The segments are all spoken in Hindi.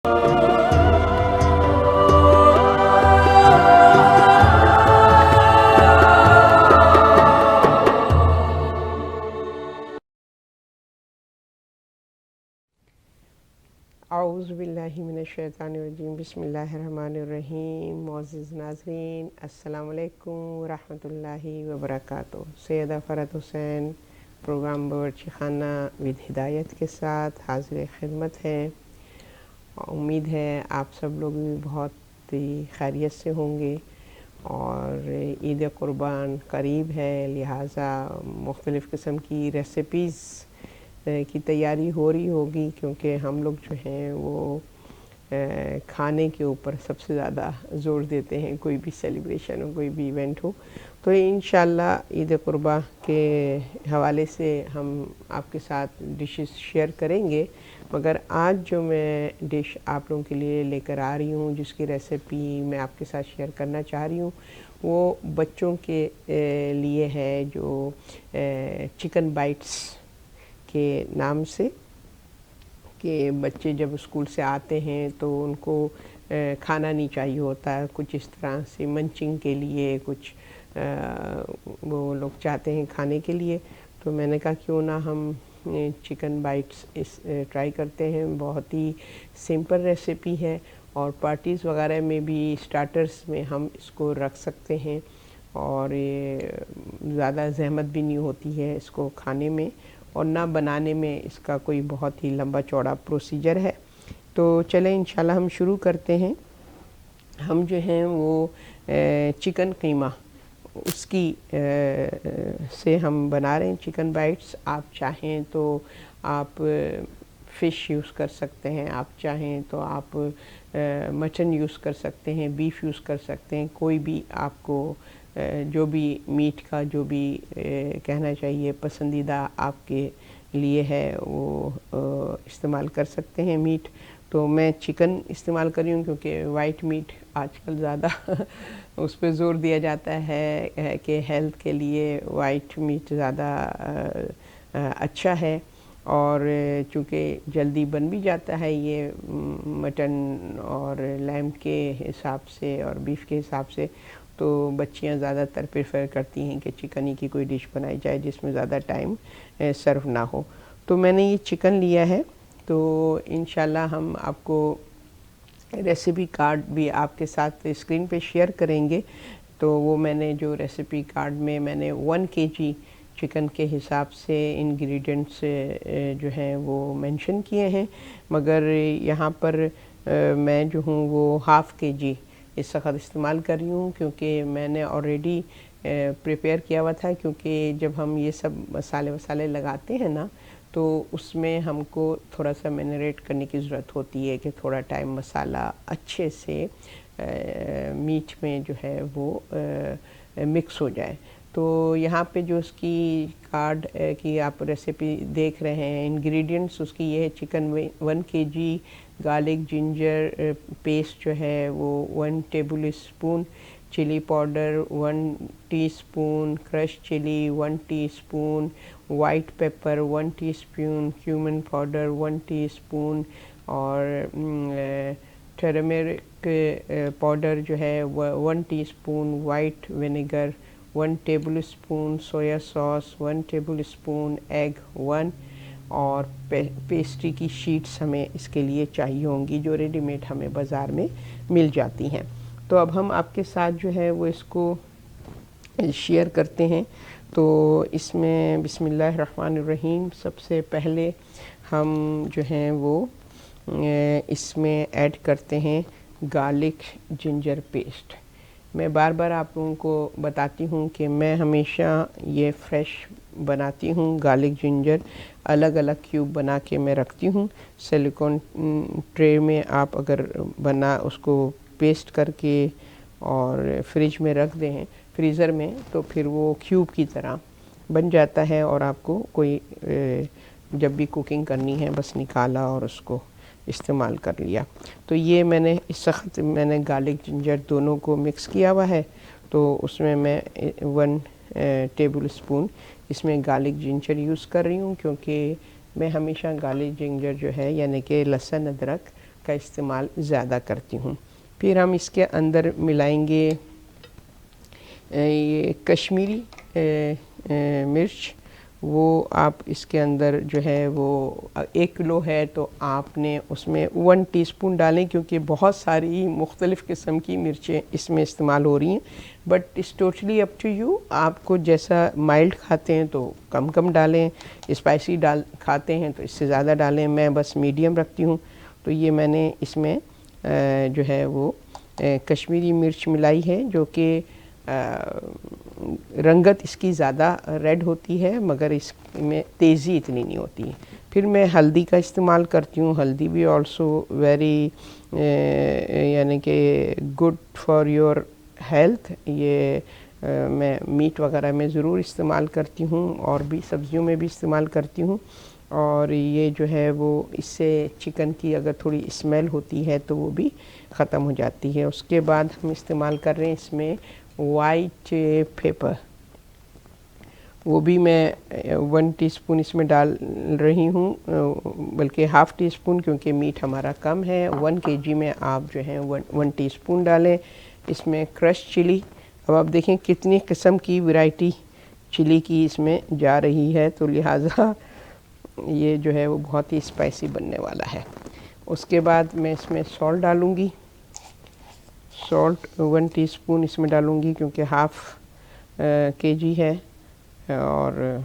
औज़ुबिल्लाहिमिनश्शैतानिर्रजीम बिस्मिल्लाहिर्रहमानिर्रहीम। मोअज़्ज़िज़ नाज़रीन, अस्सलामु अलैकुम वरहमतुल्लाहि वबरकातुहू। सैयदा फ़रहत हुसैन प्रोग्राम बावर्ची खाना विद हिदायत के साथ हाज़िर खिदमत है। उम्मीद है आप सब लोग भी बहुत ही खैरियत से होंगे और ईद क़ुरबान करीब है, लिहाजा मुख्तलिफ़ किस्म की रेसिपीज़ की तैयारी हो रही होगी, क्योंकि हम लोग जो हैं वो खाने के ऊपर सबसे ज़्यादा ज़ोर देते हैं, कोई भी सेलिब्रेशन हो, कोई भी इवेंट हो। तो इंशाअल्लाह ईद क़ुरबा के हवाले से हम आपके साथ डिशेस शेयर करेंगे, मगर आज जो मैं डिश आप लोगों के लिए लेकर आ रही हूँ, जिसकी रेसिपी मैं आपके साथ शेयर करना चाह रही हूँ, वो बच्चों के लिए है, जो चिकन बाइट्स के नाम से। कि बच्चे जब स्कूल से आते हैं तो उनको खाना नहीं चाहिए होता है, कुछ इस तरह से मंचिंग के लिए कुछ वो लोग चाहते हैं खाने के लिए। तो मैंने कहा क्यों ना हम चिकन बाइट्स ट्राई करते हैं। बहुत ही सिंपल रेसिपी है और पार्टीज़ वगैरह में भी स्टार्टर्स में हम इसको रख सकते हैं और ये ज़्यादा ज़हमत भी नहीं होती है इसको खाने में, और ना बनाने में इसका कोई बहुत ही लंबा चौड़ा प्रोसीजर है। तो चलें इंशाल्लाह हम शुरू करते हैं। हम जो हैं वो चिकन कीमा उसकी से हम बना रहे हैं चिकन बाइट्स। आप चाहें तो आप फ़िश यूज़ कर सकते हैं, आप चाहें तो आप मटन यूज़ कर सकते हैं, बीफ यूज़ कर सकते हैं, कोई भी आपको जो भी मीट का जो भी कहना चाहिए पसंदीदा आपके लिए है वो इस्तेमाल कर सकते हैं मीट। तो मैं चिकन इस्तेमाल कर रही हूँ क्योंकि वाइट मीट आजकल ज़्यादा उस पर ज़ोर दिया जाता है कि हेल्थ के लिए वाइट मीट ज़्यादा अच्छा है, और चूँकि जल्दी बन भी जाता है ये मटन और लैम के हिसाब से और बीफ के हिसाब से, तो बच्चियां ज़्यादातर प्रेफर करती हैं कि चिकन ही की कोई डिश बनाई जाए जिसमें ज़्यादा टाइम सर्व ना हो। तो मैंने ये चिकन लिया है। तो इंशाल्लाह हम आपको रेसिपी कार्ड भी आपके साथ स्क्रीन पे शेयर करेंगे। तो वो मैंने जो रेसिपी कार्ड में मैंने 1 kg चिकन के हिसाब से इंग्रेडिएंट्स जो हैं वो मेंशन किए हैं, मगर यहाँ पर मैं जो हूँ वो ½ kg इस वक्त इस्तेमाल कर रही हूँ, क्योंकि मैंने ऑलरेडी प्रिपेयर किया हुआ था। क्योंकि जब हम ये सब मसाले वसाले लगाते हैं ना, तो उसमें हमको थोड़ा सा मैरिनेट करने की ज़रूरत होती है कि थोड़ा टाइम मसाला अच्छे से मीट में जो है वो मिक्स हो जाए। तो यहाँ पे जो उसकी कार्ड की आप रेसिपी देख रहे हैं, इंग्रेडिएंट्स उसकी ये है। Chicken 1 kg, garlic ginger paste जो है वो 1 tablespoon, chilli powder 1 teaspoon, crush chilli 1 teaspoon, white pepper 1 teaspoon, cumin powder 1 teaspoon, और टर्मरिक पाउडर जो है 1 teaspoon, white vinegar 1 tablespoon, soya sauce 1 tablespoon, egg 1, और पेस्ट्री की शीट्स हमें इसके लिए चाहिए होंगी, जो रेडीमेड हमें बाज़ार में मिल जाती हैं। तो अब हम आपके साथ जो है वो इसको शेयर करते हैं। तो इसमें बिस्मिल्लाहिर्रहमानिर्रहीम सबसे पहले हम जो हैं वो इसमें ऐड करते हैं गार्लिक जिंजर पेस्ट। मैं बार बार आप लोगों को बताती हूँ कि मैं हमेशा ये फ्रेश बनाती हूँ। गार्लिक जिंजर अलग अलग क्यूब बना के मैं रखती हूँ सिलिकॉन ट्रे में। आप अगर बना उसको पेस्ट करके और फ्रिज में रख दें, फ्रीज़र में, तो फिर वो क्यूब की तरह बन जाता है और आपको कोई जब भी कुकिंग करनी है बस निकाला और उसको इस्तेमाल कर लिया। तो ये मैंने इस वक्त मैंने गार्लिक जिंजर दोनों को मिक्स किया हुआ है। तो उसमें मैं 1 टेबल स्पून इसमें गार्लिक जिंजर यूज़ कर रही हूँ, क्योंकि मैं हमेशा गार्लिक जिंजर जो है यानी कि लहसुन अदरक का इस्तेमाल ज़्यादा करती हूँ। फिर हम इसके अंदर मिलाएंगे ये कश्मीरी मिर्च, वो आप इसके अंदर जो है वो 1 किलो है तो आपने उसमें 1 टीस्पून डालें, क्योंकि बहुत सारी मुख्तलिफ़ किस्म की मिर्चें इसमें इस्तेमाल हो रही हैं। But it's totally up to you, आपको जैसा माइल्ड खाते हैं तो कम कम डालें, स्पाइसी खाते हैं तो इससे ज़्यादा डालें। मैं बस मीडियम रखती हूँ। तो ये मैंने इसमें जो है वो कश्मीरी मिर्च मिलाई है, जो कि रंगत इसकी ज़्यादा रेड होती है मगर इसमें तेज़ी इतनी नहीं होती। फिर मैं हल्दी का इस्तेमाल करती हूँ। हल्दी भी ऑल्सो वेरी यानी कि गुड फॉर योर हेल्थ। ये मैं मीट वगैरह में ज़रूर इस्तेमाल करती हूँ और भी सब्ज़ियों में भी इस्तेमाल करती हूँ। और ये जो है वो इससे चिकन की अगर थोड़ी स्मेल होती है तो वो भी ख़त्म हो जाती है। उसके बाद हम इस्तेमाल कर रहे हैं इसमें वाइट पेपर, वो भी मैं 1 टीस्पून इसमें डाल रही हूँ, बल्कि हाफ़ टी स्पून, क्योंकि मीट हमारा कम है। 1 केजी में आप जो है 1 टीस्पून डालें। इसमें क्रश चिली, अब आप देखें कितनी किस्म की वैरायटी चिली की इसमें जा रही है, तो लिहाजा ये जो है वो बहुत ही स्पाइसी बनने वाला है। उसके बाद मैं इसमें सॉल्ट डालूँगी। सॉल्ट 1 टीस्पून इसमें डालूँगी, क्योंकि हाफ़ केजी है और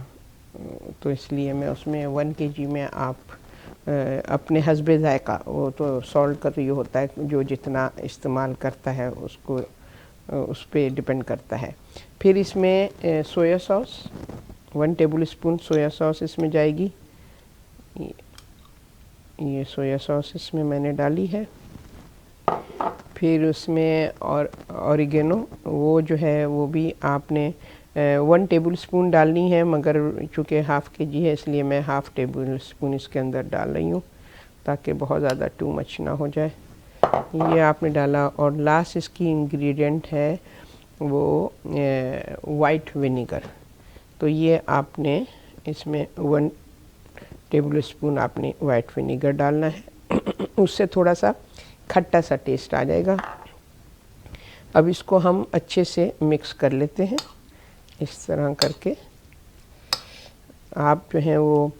तो इसलिए मैं उसमें 1 केजी में आप अपने हस्बे ज़ायक़ा, वो तो सॉल्ट का तो ये होता है जो जितना इस्तेमाल करता है उसको उस पे डिपेंड करता है। फिर इसमें सोया sauce 1 tablespoon soya sauce इसमें जाएगी। ये सोया सॉस इसमें मैंने डाली है। फिर उसमें और ऑरिगेनो, वो जो है वो भी आपने 1 टेबल स्पून डालनी है, मगर चूँकि हाफ़ केजी है इसलिए मैं हाफ़ टेबल स्पून इसके अंदर डाल रही हूँ ताकि बहुत ज़्यादा टू मच ना हो जाए। ये आपने डाला। और लास्ट इसकी इंग्रेडिएंट है वो वाइट विनेगर। तो ये आपने इसमें 1 टेबल स्पून आपने वाइट विनेगर डालना है उससे थोड़ा सा खट्टा सा टेस्ट आ जाएगा। अब इसको हम अच्छे से मिक्स कर लेते हैं इस तरह करके। आप जो हैं वो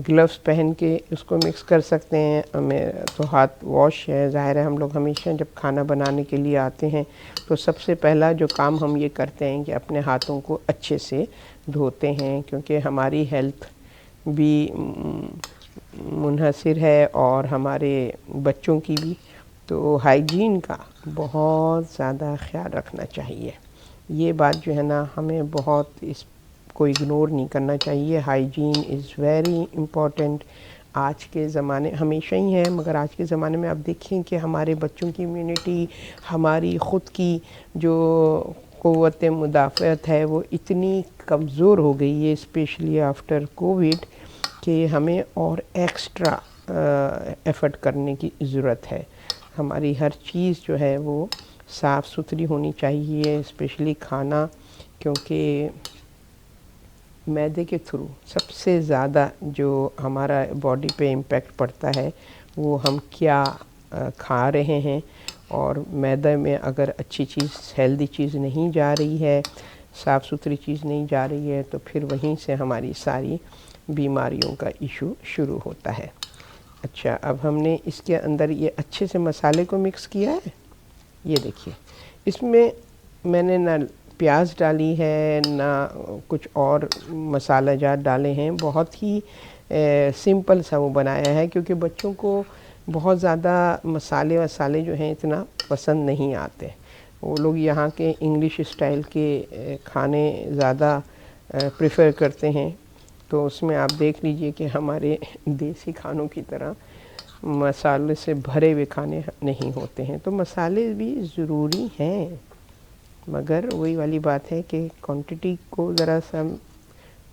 ग्लव्स पहन के उसको मिक्स कर सकते हैं। मेरा तो हाथ वॉश है। ज़ाहिर है हम लोग हमेशा जब खाना बनाने के लिए आते हैं तो सबसे पहला जो काम हम ये करते हैं कि अपने हाथों को अच्छे से धोते हैं, क्योंकि हमारी हेल्थ भी मुनहसर है और हमारे बच्चों की भी। तो हाइजीन का बहुत ज़्यादा ख्याल रखना चाहिए। ये बात जो है ना हमें बहुत इसको इग्नोर नहीं करना चाहिए। Hygiene is very important. आज के ज़माने हमेशा ही है, मगर आज के ज़माने में आप देखें कि हमारे बच्चों की इम्यूनिटी, हमारी ख़ुद की जो क़ुव्वत मुदाफ़अत है वो इतनी कमज़ोर हो गई है, स्पेशली आफ्टर कोविड, कि हमें और एक्स्ट्रा एफ़र्ट करने की ज़रूरत है। हमारी हर चीज़ जो है वो साफ़ सुथरी होनी चाहिए, स्पेशली खाना, क्योंकि मैदे के थ्रू सबसे ज़्यादा जो हमारा बॉडी पे इम्पेक्ट पड़ता है वो हम क्या खा रहे हैं। और मैदे में अगर अच्छी चीज़, हेल्दी चीज़ नहीं जा रही है, साफ़ सुथरी चीज़ नहीं जा रही है, तो फिर वहीं से हमारी सारी बीमारियों का इशू शुरू होता है। अच्छा, अब हमने इसके अंदर ये अच्छे से मसाले को मिक्स किया है। ये देखिए, इसमें मैंने ना प्याज डाली है ना कुछ और मसाला जात डाले हैं। बहुत ही सिंपल सा वो बनाया है, क्योंकि बच्चों को बहुत ज़्यादा मसाले वसाले जो हैं इतना पसंद नहीं आते। वो लोग यहाँ के इंग्लिश स्टाइल के खाने ज़्यादा प्रेफर करते हैं। तो उसमें आप देख लीजिए कि हमारे देसी खानों की तरह मसाले से भरे हुए खाने नहीं होते हैं। तो मसाले भी ज़रूरी हैं, मगर वही वाली बात है कि क्वांटिटी को ज़रा सा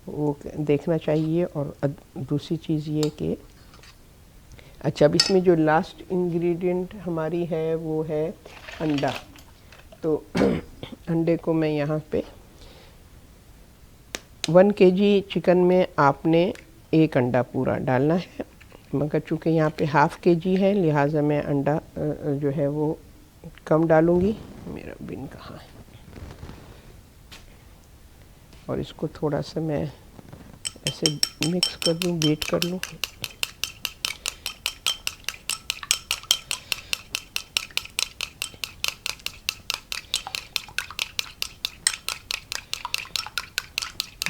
वो देखना चाहिए। और दूसरी चीज़ ये कि अच्छा, अब इसमें जो लास्ट इंग्रेडिएंट हमारी है वो है अंडा। तो अंडे को मैं यहाँ पे 1 केजी चिकन में आपने 1 अंडा पूरा डालना है। मगर चूँकि यहाँ पे हाफ़ केजी है लिहाजा मैं अंडा जो है वो कम डालूँगी। मेरा बिन कहाँ है, और इसको थोड़ा सा मैं ऐसे मिक्स कर दूँ, बीट कर लूँ।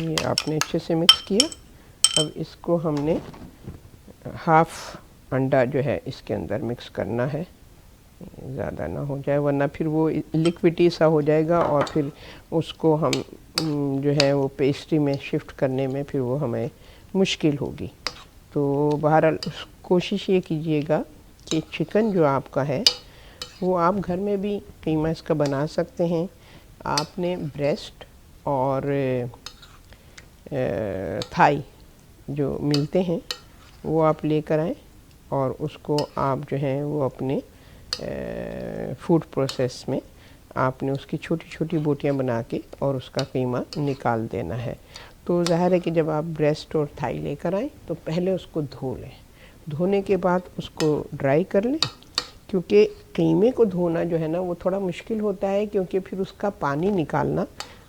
ये आपने अच्छे से मिक्स किया। अब इसको हमने हाफ़ अंडा जो है इसके अंदर मिक्स करना है, ज़्यादा ना हो जाए वरना फिर वो लिक्विडी सा हो जाएगा और फिर उसको हम जो है वो पेस्ट्री में शिफ्ट करने में फिर वो हमें मुश्किल होगी। तो बहरहाल कोशिश ये कीजिएगा कि चिकन जो आपका है वो आप घर में भी कीमा इसका बना सकते हैं। आपने ब्रेस्ट और थाई जो मिलते हैं वो आप लेकर आएँ और उसको आप जो है वो अपने फूड प्रोसेस में आपने उसकी छोटी छोटी बोटियां बना के और उसका कीमा निकाल देना है। तो ज़ाहिर है कि जब आप ब्रेस्ट और थाई लेकर आएँ तो पहले उसको धो लें, धोने के बाद उसको ड्राई कर लें, क्योंकि कीमे को धोना जो है ना वो थोड़ा मुश्किल होता है, क्योंकि फिर उसका पानी निकालना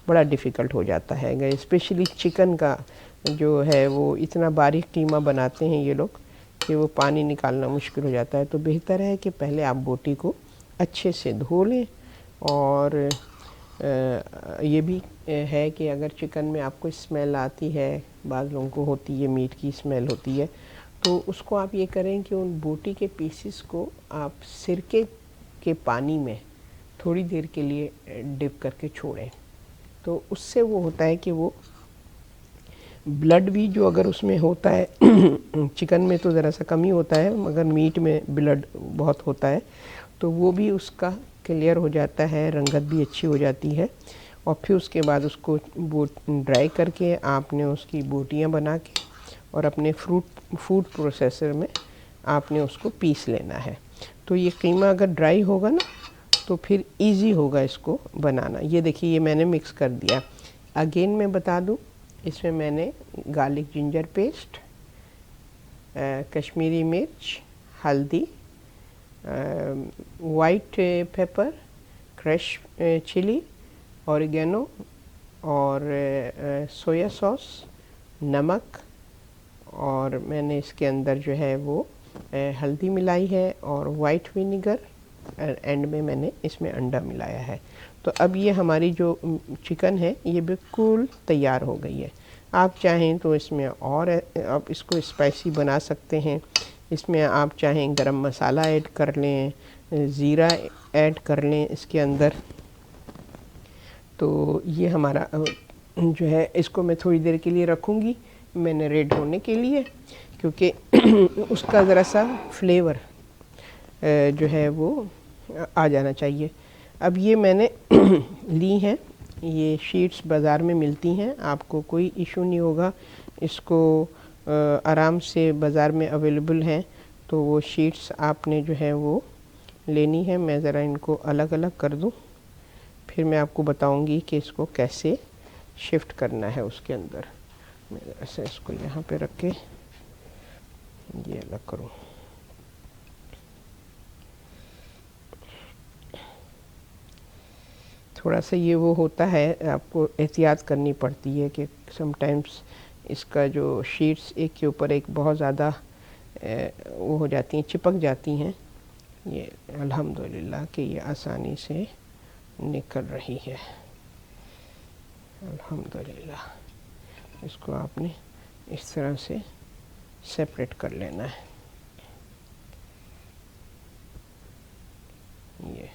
बड़ा डिफ़िकल्ट हो जाता है। स्पेशली चिकन का जो है वो इतना बारीक कीमा बनाते हैं ये लोग कि वो पानी निकालना मुश्किल हो जाता है। तो बेहतर है कि पहले आप बोटी को अच्छे से धो लें। और ये भी है कि अगर चिकन में आपको स्मेल आती है, बाज़ लोगों को होती है, मीट की स्मेल होती है, तो उसको आप ये करें कि उन बोटी के पीसेस को आप सिरके के पानी में थोड़ी देर के लिए डिप करके छोड़ें। तो उससे वो होता है कि वो ब्लड भी जो अगर उसमें होता है चिकन में तो ज़रा सा कम ही होता है, मगर मीट में ब्लड बहुत होता है, तो वो भी उसका क्लियर हो जाता है, रंगत भी अच्छी हो जाती है। और फिर उसके बाद उसको ड्राई करके आपने उसकी बोटियां बना के और अपने फूड प्रोसेसर में आपने उसको पीस लेना है। तो ये कीमा अगर ड्राई होगा ना तो फिर इजी होगा इसको बनाना। ये देखिए ये मैंने मिक्स कर दिया। अगेन मैं बता दूं, इसमें मैंने गार्लिक जिंजर पेस्ट, कश्मीरी मिर्च, हल्दी, white pepper, crush chilli, oregano और सोया सॉस, नमक, और मैंने इसके अंदर जो है वो हल्दी मिलाई है और वाइट विनेगर, एंड में मैंने इसमें अंडा मिलाया है। तो अब ये हमारी जो चिकन है ये बिल्कुल तैयार हो गई है। आप चाहें तो इसमें और आप इसको स्पाइसी बना सकते हैं। इसमें आप चाहें गरम मसाला ऐड कर लें, ज़ीरा ऐड कर लें इसके अंदर। तो ये हमारा जो है इसको मैं थोड़ी देर के लिए रखूँगी मैंने रेड होने के लिए, क्योंकि उसका ज़रा सा फ्लेवर जो है वो आ जाना चाहिए। अब ये मैंने ली हैं, ये शीट्स बाज़ार में मिलती हैं, आपको कोई इशू नहीं होगा, इसको आराम से बाज़ार में अवेलेबल हैं। तो वो शीट्स आपने जो है वो लेनी है। मैं ज़रा इनको अलग अलग कर दूं, फिर मैं आपको बताऊंगी कि इसको कैसे शिफ्ट करना है उसके अंदर। मैं ऐसे इसको यहाँ पे रख के ये अलग करूँ। थोड़ा सा ये वो होता है, आपको एहतियात करनी पड़ती है कि समटाइम्स इसका जो शीट्स एक के ऊपर एक बहुत ज़्यादा वो हो जाती हैं, चिपक जाती हैं। ये अल्हम्दुलिल्लाह कि ये आसानी से निकल रही है, अल्हम्दुलिल्लाह। इसको आपने इस तरह से सेपरेट कर लेना है। ये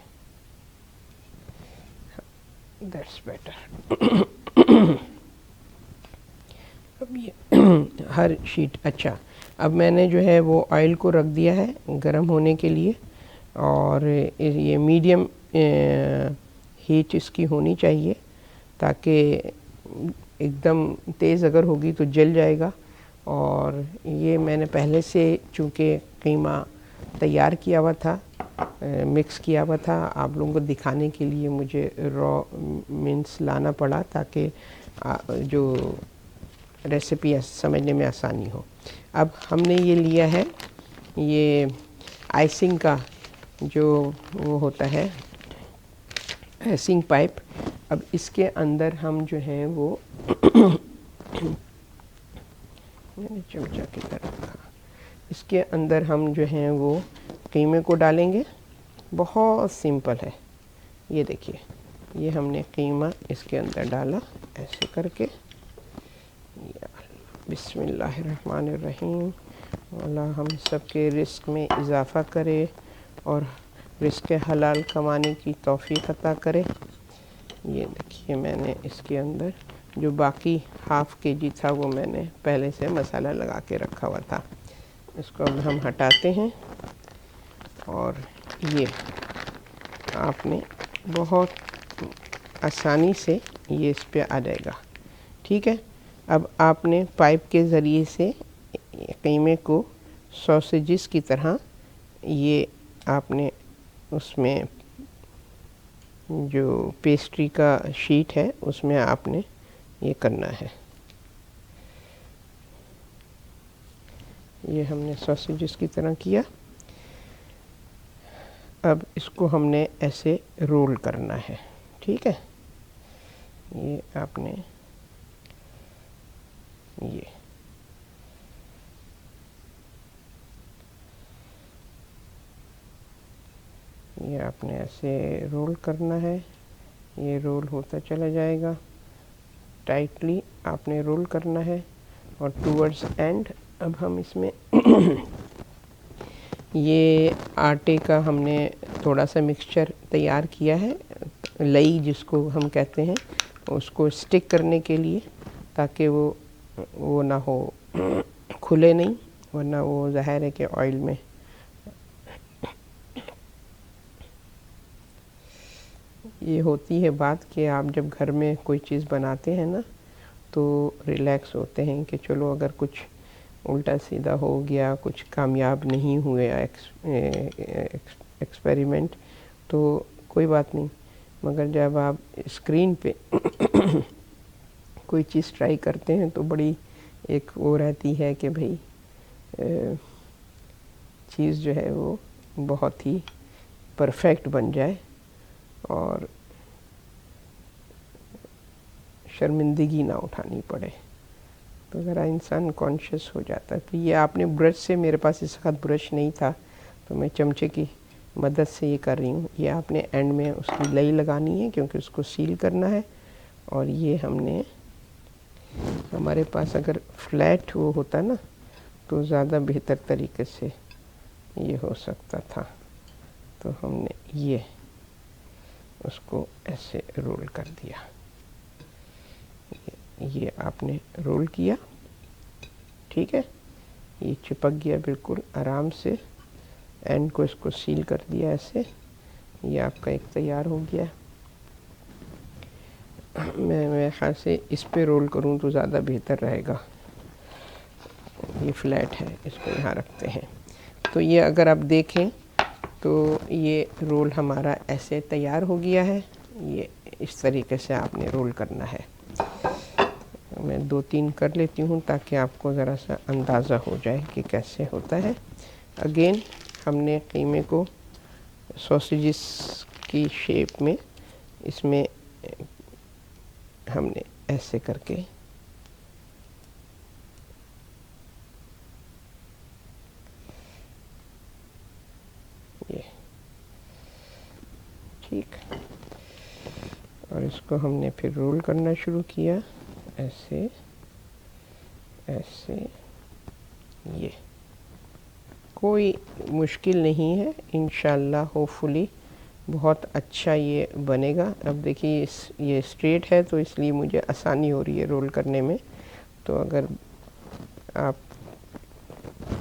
दैट्स बेटर। अब ये हर शीट, अच्छा अब मैंने जो है वो ऑयल को रख दिया है गरम होने के लिए, और ये मीडियम हीट इसकी होनी चाहिए, ताकि एकदम तेज़ अगर होगी तो जल जाएगा। और ये मैंने पहले से चूँकि कीमा तैयार किया हुआ था, मिक्स किया हुआ था, आप लोगों को दिखाने के लिए मुझे रॉ मिन्स लाना पड़ा, ताकि जो रेसिपी समझने में आसानी हो। अब हमने ये लिया है, ये आइसिंग का जो वो होता है आइसिंग पाइप। अब इसके अंदर हम जो है वो मैंने चमचा की तरह रखा, इसके अंदर हम जो हैं वो कीमे को डालेंगे। बहुत सिंपल है, ये देखिए, ये हमने कीमा इसके अंदर डाला ऐसे करके। बिस्मिल्लाहिर्रहमानिर्रहीम। अल्लाह हम सबके रिस्क में इजाफ़ा करे और रिस्क हलाल कमाने की तौफीक अता करे। ये देखिए, मैंने इसके अंदर जो बाकी हाफ़ केजी था वो मैंने पहले से मसाला लगा के रखा हुआ था, इसको अब हम हटाते हैं। और ये आपने बहुत आसानी से ये इस पे आ जाएगा, ठीक है। अब आपने पाइप के ज़रिए से कीमे को सॉसेजिस की तरह ये आपने उसमें जो पेस्ट्री का शीट है उसमें आपने ये करना है। ये हमने सॉसेजिस की तरह किया। अब इसको हमने ऐसे रोल करना है, ठीक है। ये आपने ये आपने ऐसे रोल करना है। ये रोल होता चला जाएगा, टाइटली आपने रोल करना है। और टूवर्ड्स एंड अब हम इसमें ये आटे का हमने थोड़ा सा मिक्सचर तैयार किया है, लई जिसको हम कहते हैं, उसको स्टिक करने के लिए, ताकि वो ना हो, खुले नहीं, वरना वो ज़ाहिर है कि ऑयल में ये होती है बात कि आप जब घर में कोई चीज़ बनाते हैं ना तो रिलैक्स होते हैं कि चलो अगर कुछ उल्टा सीधा हो गया, कुछ कामयाब नहीं हुए एक्सपेरिमेंट, तो कोई बात नहीं। मगर जब आप स्क्रीन पे कोई चीज़ ट्राई करते हैं तो बड़ी एक वो रहती है कि भाई चीज़ जो है वो बहुत ही परफेक्ट बन जाए और शर्मिंदगी ना उठानी पड़े। तो ज़रा इंसान कॉन्शियस हो जाता है। तो ये आपने ब्रश से, मेरे पास इस वक्त ब्रश नहीं था तो मैं चमचे की मदद से ये कर रही हूँ। ये आपने एंड में उसकी लई लगानी है क्योंकि उसको सील करना है। और ये हमने, हमारे पास अगर फ्लैट वो होता ना तो ज़्यादा बेहतर तरीके से ये हो सकता था। तो हमने ये उसको ऐसे रोल कर दिया। ये आपने रोल किया, ठीक है। ये चिपक गया बिल्कुल आराम से। एंड को इसको सील कर दिया ऐसे। ये आपका एक तैयार हो गया। मैं ख्याल से इस पे रोल करूं तो ज़्यादा बेहतर रहेगा। ये फ्लैट है, इसको यहाँ रखते हैं। तो ये अगर आप देखें तो ये रोल हमारा ऐसे तैयार हो गया है। ये इस तरीके से आपने रोल करना है। मैं 2-3 कर लेती हूँ ताकि आपको ज़रा सा अंदाज़ा हो जाए कि कैसे होता है। अगेन हमने कीमे को सॉसेजिस की शेप में इसमें हमने ऐसे करके ये, ठीक। और इसको हमने फिर रोल करना शुरू किया ऐसे ऐसे। ये कोई मुश्किल नहीं है, इंशाल्लाह होपफुली बहुत अच्छा ये बनेगा। अब देखिए ये स्ट्रेट है तो इसलिए मुझे आसानी हो रही है रोल करने में। तो अगर आप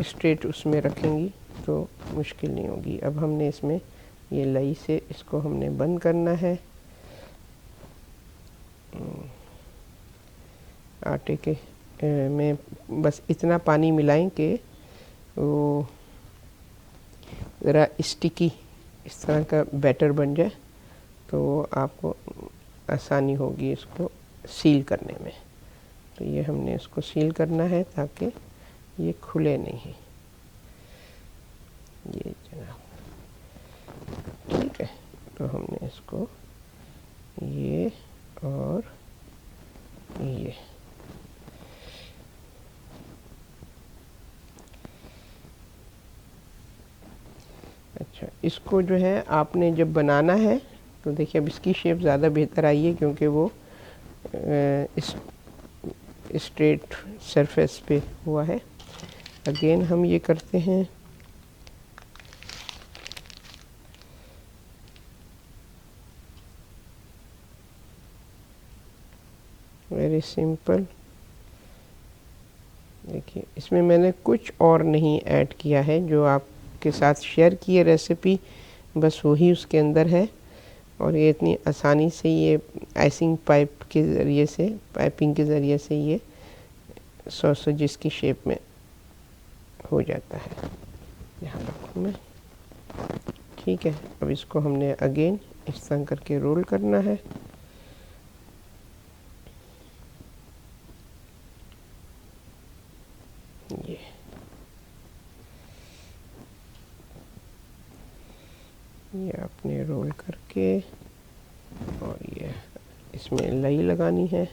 स्ट्रेट उसमें रखेंगी तो मुश्किल नहीं होगी। अब हमने इसमें ये लई से इसको हमने बंद करना है। आटे के में बस इतना पानी मिलाएं कि वो ज़रा स्टिकी इस तरह का बैटर बन जाए, तो आपको आसानी होगी इसको सील करने में। तो ये हमने इसको सील करना है ताकि ये खुले नहीं। ये जनाब, ठीक है। तो हमने इसको ये और ये अच्छा, इसको जो है आपने जब बनाना है तो देखिए अब इसकी शेप ज़्यादा बेहतर आई है क्योंकि वो इस स्ट्रेट सरफेस पे हुआ है। अगेन हम ये करते हैं, वेरी सिंपल। देखिए इसमें मैंने कुछ और नहीं ऐड किया है, जो आपके साथ शेयर की है रेसिपी बस वही उसके अंदर है। और ये इतनी आसानी से ये आइसिंग पाइप के ज़रिए से, पाइपिंग के ज़रिए से ये सॉसेज की शेप में हो जाता है। यहाँ रखूँ मैं, ठीक है। अब इसको हमने अगेन इस तरह करके रोल करना है। ये आपने रोल करके और ये इसमें लई लगानी है,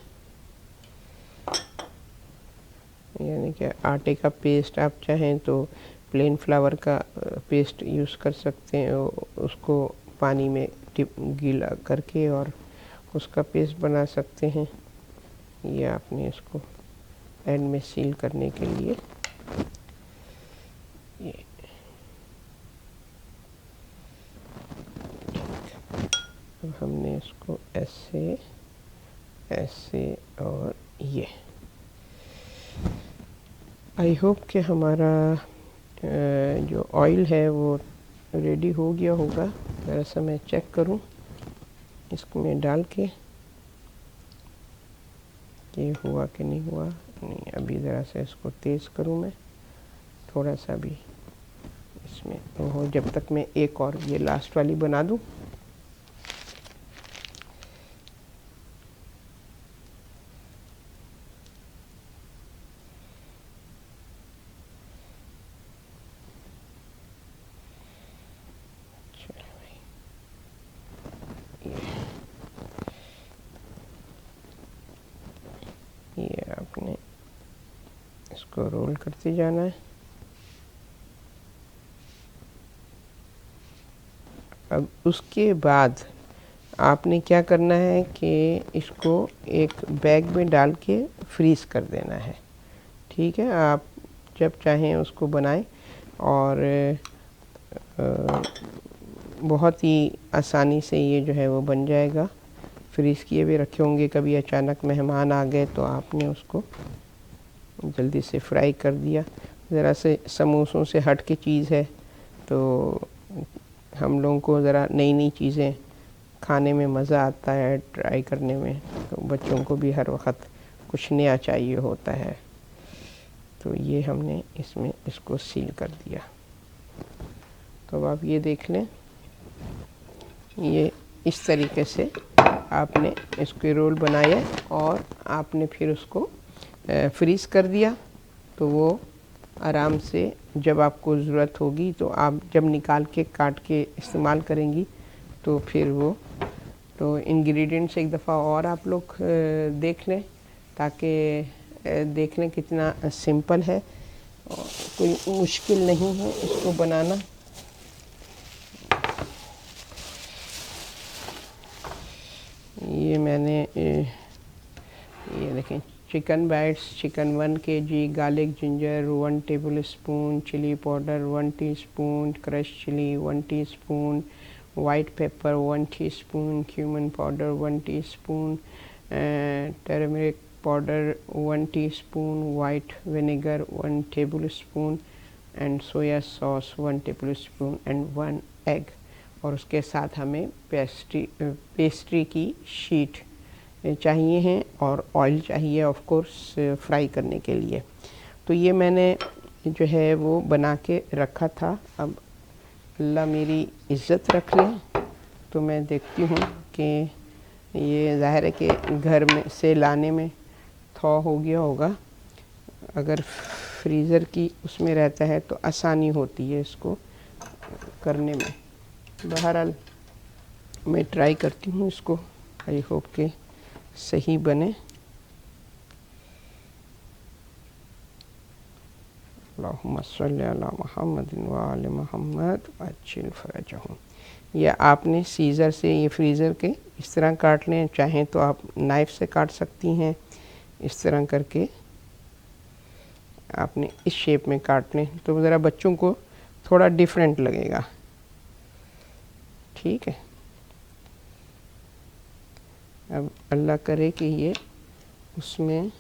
यानी कि आटे का पेस्ट आप चाहें तो प्लेन फ्लावर का पेस्ट यूज़ कर सकते हैं, उसको पानी में गीला करके और उसका पेस्ट बना सकते हैं। ये आपने इसको एंड में सील करने के लिए ये अब हमने इसको ऐसे ऐसे और ये। आई होप कि हमारा जो ऑयल है वो रेडी हो गया होगा। ज़रा सा मैं चेक करूं इसको में डाल के ये हुआ कि नहीं हुआ। नहीं, अभी ज़रा सा इसको तेज़ करूं मैं, थोड़ा सा भी इसमें हो, जब तक मैं एक और ये लास्ट वाली बना दूं। ये आपने इसको रोल करते जाना है। अब उसके बाद आपने क्या करना है कि इसको एक बैग में डाल के फ्रीज़ कर देना है, ठीक है। आप जब चाहें उसको बनाएं और बहुत ही आसानी से ये जो है वो बन जाएगा। फ्रीज़ किए हुए रखे होंगे, कभी अचानक मेहमान आ गए तो आपने उसको जल्दी से फ्राई कर दिया। ज़रा से समोसों से हट के चीज़ है तो हम लोगों को ज़रा नई नई चीज़ें खाने में मज़ा आता है, ट्राई करने में। तो बच्चों को भी हर वक्त कुछ नया चाहिए होता है। तो ये हमने इसमें इसको सील कर दिया। तो अब आप ये देख लें, ये इस तरीके से आपने इसके रोल बनाए और आपने फिर उसको फ्रीज़ कर दिया। तो वो आराम से जब आपको ज़रूरत होगी तो आप जब निकाल के काट के इस्तेमाल करेंगी तो फिर वो, तो इंग्रेडिएंट्स एक दफ़ा और आप लोग देख लें ताकि देख लें कितना सिंपल है, कोई मुश्किल नहीं है इसको बनाना। ये मैंने ये देखें, chicken bites, chicken 1 kg, garlic ginger 1 tablespoon, chilli powder 1 teaspoon, crush chilli 1 teaspoon, white pepper 1 teaspoon, cumin powder 1 teaspoon, turmeric powder 1 teaspoon, white vinegar 1 tablespoon and soya sauce 1 tablespoon and 1 egg. और उसके साथ हमें पेस्ट्री की शीट चाहिए हैं और ऑयल चाहिए ऑफ कोर्स फ्राई करने के लिए। तो ये मैंने जो है वो बना के रखा था। अब अल्लाह मेरी इज़्ज़त रख लें तो मैं देखती हूँ कि ये ज़ाहिर है कि घर में से लाने में थॉ हो गया होगा। अगर फ्रीज़र की उसमें रहता है तो आसानी होती है इसको करने में। बहरहाल मैं ट्राई करती हूँ इसको, आई होप के सही बने। अल्लाहुम्मा सल्ली अला मुहम्मदिन व आले मुहम्मद अज्जिल फरजहुम। या आपने सीज़र से ये फ्रीज़र के इस तरह काट लें, चाहें तो आप नाइफ़ से काट सकती हैं। इस तरह करके आपने इस शेप में काट लें तो ज़रा बच्चों को थोड़ा डिफरेंट लगेगा। ठीक है, अब अल्लाह करे कि ये उसमें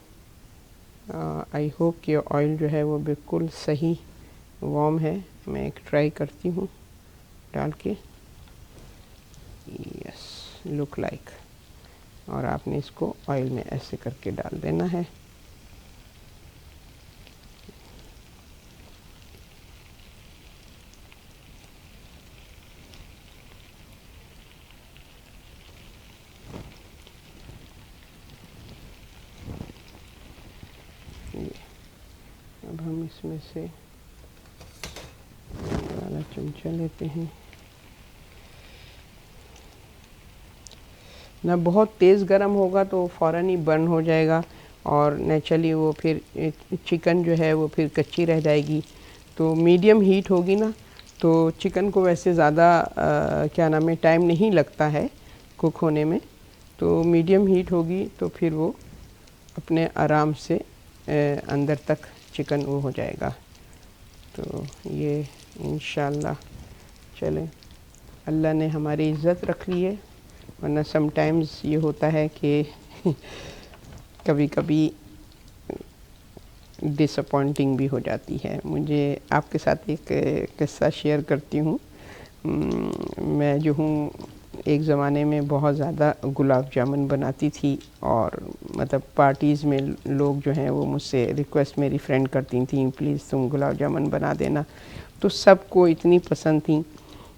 आई होप कि ऑयल जो है वो बिल्कुल सही वार्म है। मैं एक ट्राई करती हूँ डाल के। Yes, look like. और आपने इसको ऑयल में ऐसे करके डाल देना है। अब हम इसमें से वाला चमचा लेते हैं। ना बहुत तेज़ गर्म होगा तो फ़ौरन ही बर्न हो जाएगा और नेचुरली वो फिर चिकन जो है वो फिर कच्ची रह जाएगी। तो मीडियम हीट होगी ना तो चिकन को वैसे ज़्यादा क्या नाम है टाइम नहीं लगता है कुक होने में। तो मीडियम हीट होगी तो फिर वो अपने आराम से अंदर तक चिकन वो हो जाएगा। तो ये इंशाल्लाह चलें, अल्लाह ने हमारी इज़्ज़त रख ली है, वरना समटाइम्स ये होता है कि कभी कभी डिसअपॉइंटिंग भी हो जाती है। मुझे आपके साथ एक किस्सा शेयर करती हूँ। मैं जो हूँ एक ज़माने में बहुत ज़्यादा गुलाब जामुन बनाती थी और मतलब पार्टीज़ में लोग जो हैं वो मुझसे रिक्वेस्ट मेरी फ्रेंड करती थी प्लीज़ तुम गुलाब जामुन बना देना। तो सबको इतनी पसंद थी।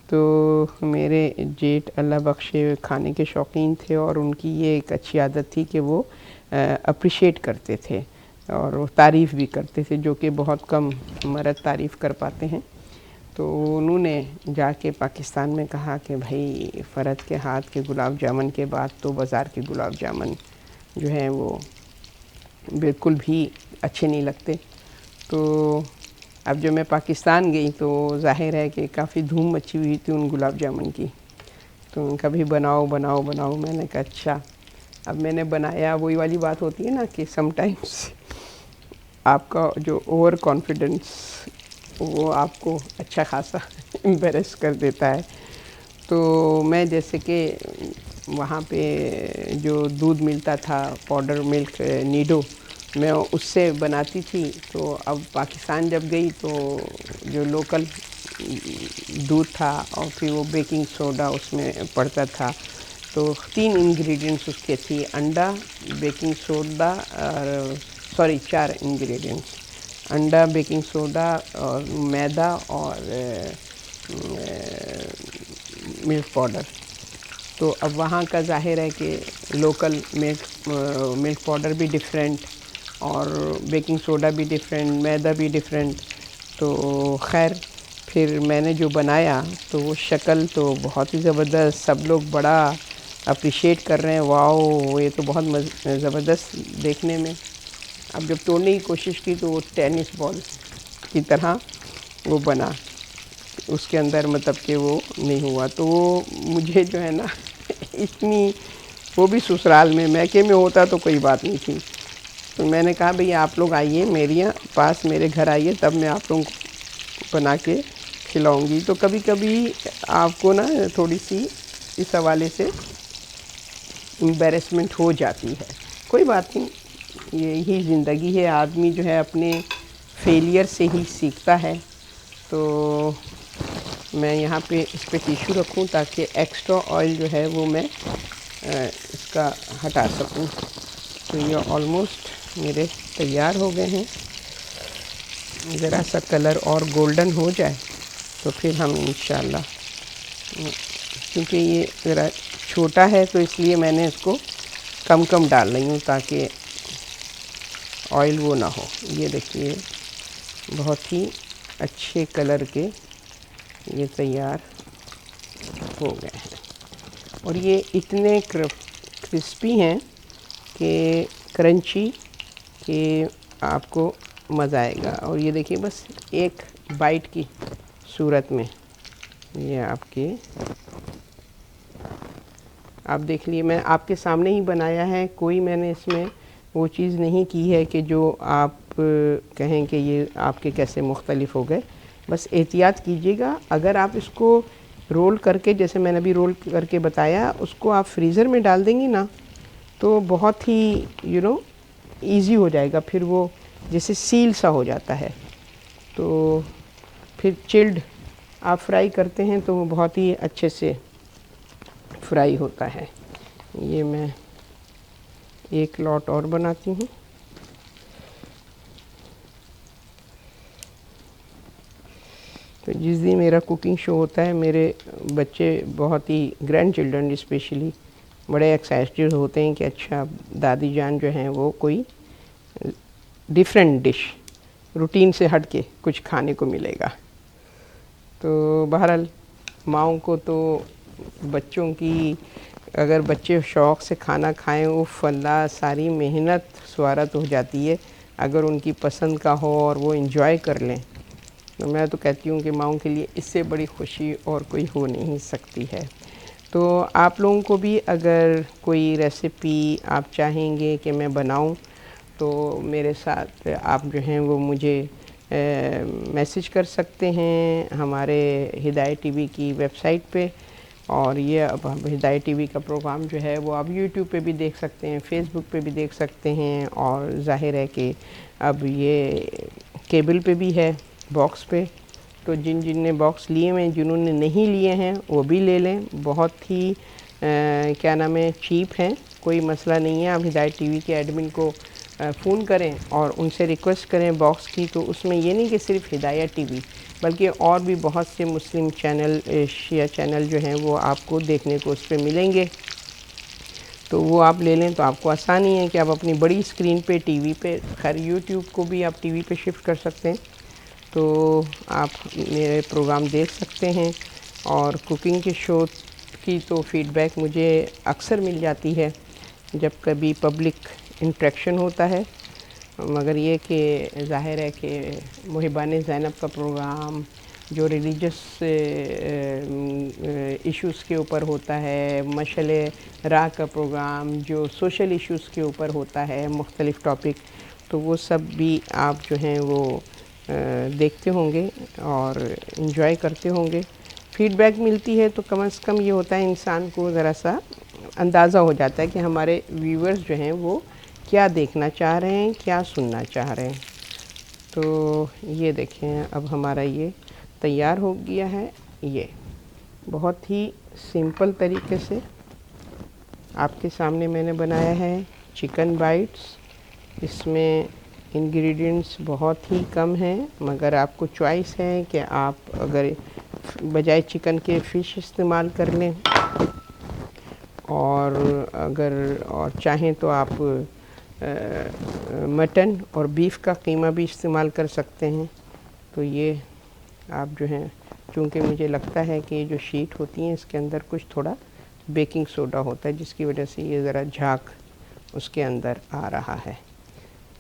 तो मेरे जेठ अल्लाह बख्शे खाने के शौकीन थे और उनकी ये एक अच्छी आदत थी कि वो अप्रिशिएट करते थे और वो तारीफ़ भी करते थे, जो कि बहुत कम मर्द तारीफ़ कर पाते हैं। तो उन्होंने जाके पाकिस्तान में कहा कि भाई फ़रद के हाथ के गुलाब जामुन के बाद तो बाज़ार के गुलाब जामुन जो हैं वो बिल्कुल भी अच्छे नहीं लगते। तो अब जब मैं पाकिस्तान गई तो ज़ाहिर है कि काफ़ी धूम मची हुई थी उन गुलाब जामुन की। तो कभी बनाओ बनाओ बनाओ, मैंने कहा अच्छा। अब मैंने बनाया, वही वाली बात होती है ना कि समटाइम्स आपका जो ओवर कॉन्फिडेंस वो आपको अच्छा खासा एम्बैरेस कर देता है। तो मैं जैसे कि वहाँ पे जो दूध मिलता था पाउडर मिल्क नीडो, मैं उससे बनाती थी। तो अब पाकिस्तान जब गई तो जो लोकल दूध था और फिर वो बेकिंग सोडा उसमें पड़ता था। तो 3 इंग्रेडिएंट्स उसके थी, अंडा, बेकिंग सोडा और सॉरी 4 इंग्रेडिएंट्स, अंडा, बेकिंग सोडा और मैदा और मिल्क पाउडर। तो अब वहाँ का ज़ाहिर है कि लोकल मिल्क पाउडर भी डिफरेंट और बेकिंग सोडा भी डिफरेंट, मैदा भी डिफरेंट। तो खैर फिर मैंने जो बनाया तो वो शक्ल तो बहुत ही ज़बरदस्त, सब लोग बड़ा अप्रिशिएट कर रहे हैं, वाओ ये तो बहुत ज़बरदस्त देखने में। अब जब तोड़ने की कोशिश की तो वो टेनिस बॉल की तरह वो बना, उसके अंदर मतलब कि वो नहीं हुआ। तो वो मुझे जो है ना इतनी, वो भी ससुराल में, मैके में होता तो कोई बात नहीं थी। तो मैंने कहा भैया आप लोग आइए मेरे यहाँ पास, मेरे घर आइए, तब मैं आप लोगों को बना के खिलाऊंगी। तो कभी कभी आपको ना थोड़ी सी इस हवाले से एम्बैरेसमेंट हो जाती है, कोई बात नहीं, यही ज़िंदगी है। आदमी जो है अपने फेलियर से ही सीखता है। तो मैं यहाँ पे इस पे टिश्यू रखूँ ताकि एक्स्ट्रा ऑयल जो है वो मैं इसका हटा सकूँ। तो ये ऑलमोस्ट मेरे तैयार हो गए हैं। ज़रा सा कलर और गोल्डन हो जाए तो फिर हम इंशाल्लाह, क्योंकि ये ज़रा छोटा है तो इसलिए मैंने इसको कम कम डाल रही हूँ ताकि ऑयल वो ना हो। ये देखिए बहुत ही अच्छे कलर के ये तैयार हो गए हैं और ये इतने क्रिस्पी हैं कि क्रंची कि आपको मज़ा आएगा। और ये देखिए बस एक बाइट की सूरत में ये आप देख लिए, मैं आपके सामने ही बनाया है, कोई मैंने इसमें वो चीज़ नहीं की है कि जो आप कहें कि ये आपके कैसे मुख्तलिफ़ हो गए। बस एहतियात कीजिएगा, अगर आप इसको रोल करके, जैसे मैंने अभी रोल करके बताया, उसको आप फ्रीज़र में डाल देंगी ना तो बहुत ही ईज़ी हो जाएगा। फिर वो जैसे सील सा हो जाता है, तो फिर चिल्ड आप फ्राई करते हैं तो वो बहुत ही अच्छे से फ्राई होता है। ये मैं एक लॉट और बनाती हूँ। तो जिस दिन मेरा कुकिंग शो होता है, मेरे बच्चे बहुत ही ग्रैंड चिल्ड्रन स्पेशली बड़े एक्साइटेड होते हैं कि अच्छा दादी जान जो हैं वो कोई डिफरेंट डिश, रूटीन से हट के कुछ खाने को मिलेगा। तो बहरहाल माँओं को तो बच्चों की, अगर बच्चे शौक़ से खाना खाएं, वो फल्ला सारी मेहनत स्वारत हो जाती है अगर उनकी पसंद का हो और वो इन्जॉय कर लें। तो मैं तो कहती हूँ कि माँओं के लिए इससे बड़ी खुशी और कोई हो नहीं सकती है। तो आप लोगों को भी अगर कोई रेसिपी आप चाहेंगे कि मैं बनाऊँ तो मेरे साथ आप जो हैं वो मुझे मैसेज कर सकते हैं हमारे हिदायत टीवी की वेबसाइट पे। और ये अब हिदायत टीवी का प्रोग्राम जो है वो आप यूट्यूब पे भी देख सकते हैं, फेसबुक पे भी देख सकते हैं, और ज़ाहिर है कि अब ये केबल पे भी है, बॉक्स पे। तो जिन ने बॉक्स लिए हुए हैं, जिन्होंने नहीं लिए हैं वो भी ले लें। बहुत ही क्या नाम है, चीप हैं, कोई मसला नहीं है। आप हिदायत टीवी के एडमिन को फ़ोन करें और उनसे रिक्वेस्ट करें बॉक्स की, तो उसमें ये नहीं कि सिर्फ हिदायत टीवी बल्कि और भी बहुत से मुस्लिम चैनल, शिया चैनल जो हैं वो आपको देखने को उस पर मिलेंगे। तो वो आप ले लें तो आपको आसानी है कि आप अपनी बड़ी स्क्रीन पे, टीवी पे, खैर यूट्यूब को भी आप टीवी पे शिफ्ट कर सकते हैं, तो आप मेरे प्रोग्राम देख सकते हैं। और कुकिंग के शो की तो फ़ीडबैक मुझे अक्सर मिल जाती है जब कभी पब्लिक इंटरेक्शन होता है, मगर ये कि ज़ाहिर है कि मुहिबान ज़ैनब का प्रोग्राम जो रिलीजियस इश्यूज़ के ऊपर होता है, मशअले राह का प्रोग्राम जो सोशल इश्यूज़ के ऊपर होता है, मुख्तलिफ़ टॉपिक, तो वो सब भी आप जो हैं वो देखते होंगे और इन्जॉय करते होंगे। फ़ीडबैक मिलती है तो कम से कम ये होता है, इंसान को ज़रा सा अंदाज़ा हो जाता है कि हमारे व्यूअर्स जो हैं वो क्या देखना चाह रहे हैं, क्या सुनना चाह रहे हैं। तो ये देखें अब हमारा ये तैयार हो गया है। ये बहुत ही सिंपल तरीके से आपके सामने मैंने बनाया है चिकन बाइट्स। इसमें इंग्रेडिएंट्स बहुत ही कम हैं, मगर आपको चॉइस है कि आप अगर बजाय चिकन के फ़िश इस्तेमाल कर लें, और अगर और चाहें तो आप मटन और बीफ का कीमा भी इस्तेमाल कर सकते हैं। तो ये आप जो हैं, चूँकि मुझे लगता है कि ये जो शीट होती हैं इसके अंदर कुछ थोड़ा बेकिंग सोडा होता है, जिसकी वजह से ये ज़रा झाग उसके अंदर आ रहा है।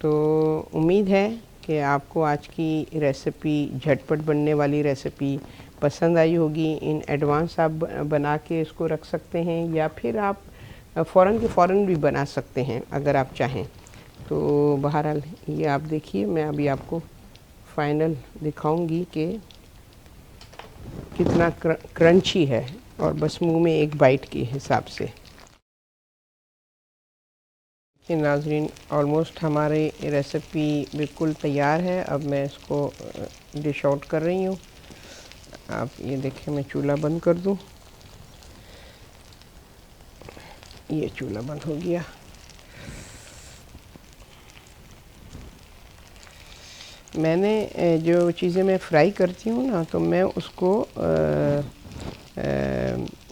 तो उम्मीद है कि आपको आज की रेसिपी, झटपट बनने वाली रेसिपी पसंद आई होगी। इन एडवांस आप बना के इसको रख सकते हैं, या फिर आप फ़ौरन के फ़ौरन भी बना सकते हैं अगर आप चाहें। तो बहरहाल ये आप देखिए, मैं अभी आपको फ़ाइनल दिखाऊंगी कि कितना क्रंची है, और बस मुंह में एक बाइट के हिसाब से। नाज़रीन, ऑलमोस्ट हमारी रेसिपी बिल्कुल तैयार है। अब मैं इसको डिश आउट कर रही हूँ। आप ये देखें, मैं चूल्हा बंद कर दूँ। ये चूल्हा बंद हो गया। मैंने जो चीज़ें मैं फ्राई करती हूँ ना, तो मैं उसको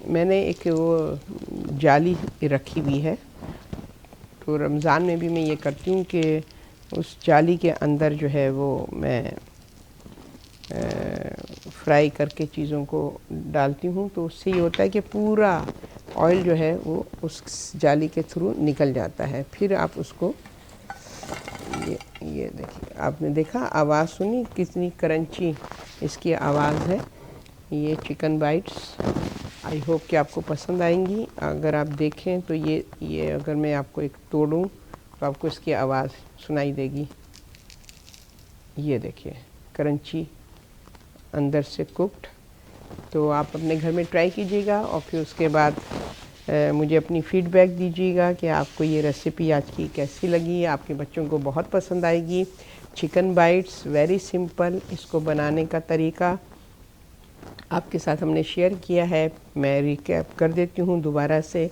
मैंने एक वो जाली रखी हुई है। तो रमज़ान में भी मैं ये करती हूँ कि उस जाली के अंदर जो है वो मैं फ्राई करके चीज़ों को डालती हूँ, तो उससे ये होता है कि पूरा ऑयल जो है वो उस जाली के थ्रू निकल जाता है। फिर आप उसको ये देखिए, आपने देखा आवाज़ सुनी कितनी क्रंची इसकी आवाज़ है। ये चिकन बाइट्स आई होप कि आपको पसंद आएंगी। अगर आप देखें तो ये अगर मैं आपको एक तोड़ूं तो आपको इसकी आवाज़ सुनाई देगी। ये देखिए क्रंची, अंदर से कुक्ड। तो आप अपने घर में ट्राई कीजिएगा और फिर उसके बाद मुझे अपनी फ़ीडबैक दीजिएगा कि आपको ये रेसिपी आज की कैसी लगी। आपके बच्चों को बहुत पसंद आएगी। चिकन बाइट्स वेरी सिंपल, इसको बनाने का तरीका आपके साथ हमने शेयर किया है। मैं रिकैप कर देती हूँ दोबारा से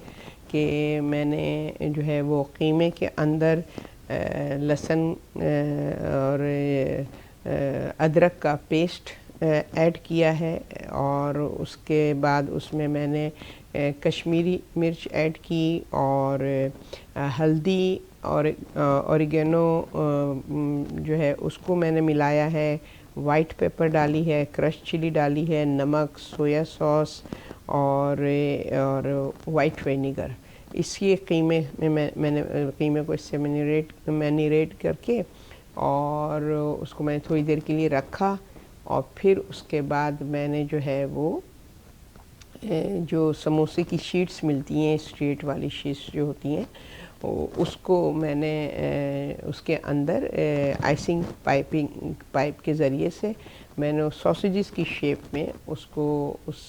कि मैंने जो है वो कीमे के अंदर लहसुन और अदरक का पेस्ट ऐड किया है, और उसके बाद उसमें मैंने कश्मीरी मिर्च ऐड की और हल्दी और ऑरिगेनो जो है उसको मैंने मिलाया है, वाइट पेपर डाली है, क्रश चिली डाली है, नमक, सोया सॉस और वाइट विनेगर। इसी कीमे में मैंने कीमे को इससे मैरिनेट करके और उसको मैंने थोड़ी देर के लिए रखा, और फिर उसके बाद मैंने जो है वो जो समोसे की शीट्स मिलती हैं, स्ट्रेट वाली शीट्स जो होती हैं, उसको मैंने उसके अंदर आइसिंग पाइप के ज़रिए से मैंने सॉसेजेस की शेप में उसको उस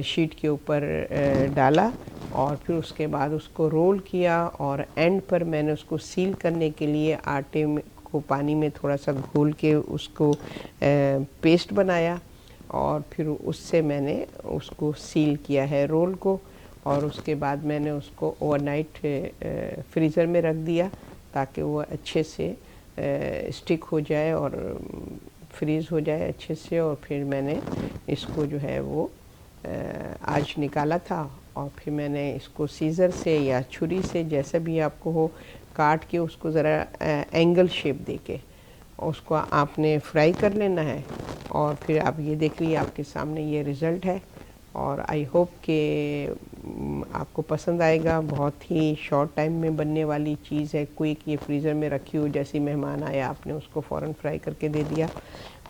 शीट के ऊपर डाला, और फिर उसके बाद उसको रोल किया, और एंड पर मैंने उसको सील करने के लिए आटे में को पानी में थोड़ा सा घोल के उसको पेस्ट बनाया, और फिर उससे मैंने उसको सील किया है रोल को। और उसके बाद मैंने उसको ओवरनाइट फ्रीज़र में रख दिया ताकि वो अच्छे से स्टिक हो जाए और फ्रीज़ हो जाए अच्छे से। और फिर मैंने इसको जो है वो आज निकाला था, और फिर मैंने इसको सीज़र से या छुरी से जैसा भी आपको हो काट के उसको ज़रा एंगल शेप दे के उसको आपने फ्राई कर लेना है। और फिर आप ये देख लीजिए आपके सामने ये रिज़ल्ट है, और आई होप कि आपको पसंद आएगा। बहुत ही शॉर्ट टाइम में बनने वाली चीज़ है, क्विक। ये फ्रीज़र में रखी हो, जैसे मेहमान आया आपने उसको फ़ौरन फ्राई करके दे दिया,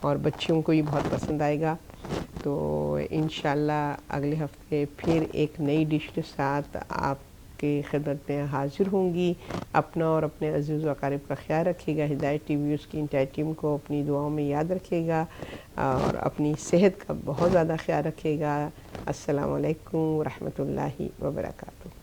और बच्चों को ये बहुत पसंद आएगा। तो इंशाल्लाह अगले हफ्ते फिर एक नई डिश के साथ आपके खिदमत में हाज़िर होंगी। अपना और अपने अज़ीज़ व अक़ारिब का ख्याल रखिएगा। हिदायत टीवी उसकी इंटायर टीम को अपनी दुआओं में याद रखिएगा, और अपनी सेहत का बहुत ज़्यादा ख्याल रखिएगा। अस्सलामु अलैकुम व रहमतुल्लाहि व बरकातुहू।